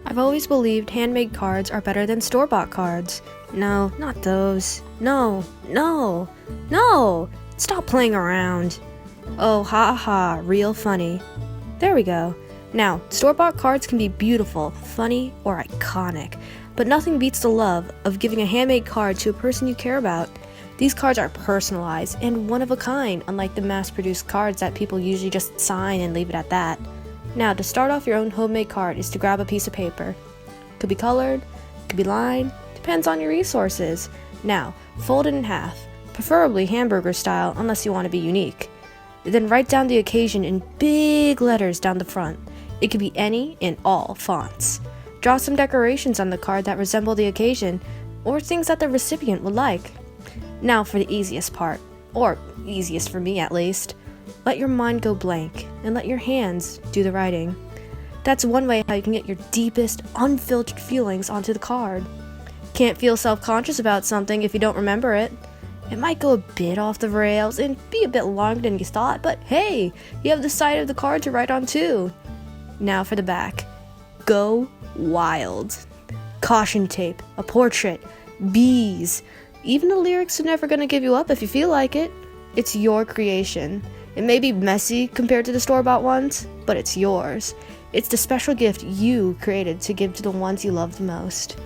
I've always believed handmade cards are better than store-bought cards. No, not those. No, no, no! Stop playing around. Oh, ha ha, real funny. There we go. Now, store-bought cards can be beautiful, funny, or iconic, but nothing beats the love of giving a handmade card to a person you care about. These cards are personalized and one of a kind, unlike the mass-produced cards that people usually just sign and leave it at that. Now, to start off your own homemade card is to grab a piece of paper. Could be colored, could be lined, depends on your resources. Now, fold it in half, preferably hamburger style unless you want to be unique. Then write down the occasion in big letters down the front. It could be any and all fonts. Draw some decorations on the card that resemble the occasion, or things that the recipient would like. Now for the easiest part, or easiest for me at least. Let your mind go blank, and let your hands do the writing. That's one way how you can get your deepest, unfiltered feelings onto the card. Can't feel self-conscious about something if you don't remember it. It might go a bit off the rails and be a bit longer than you thought, but hey, you have the side of the card to write on too. Now for the back. Go wild. Caution tape, a portrait, bees. Even the lyrics are never gonna give you up if you feel like it. It's your creation. It may be messy compared to the store-bought ones, but it's yours. It's the special gift you created to give to the ones you love the most.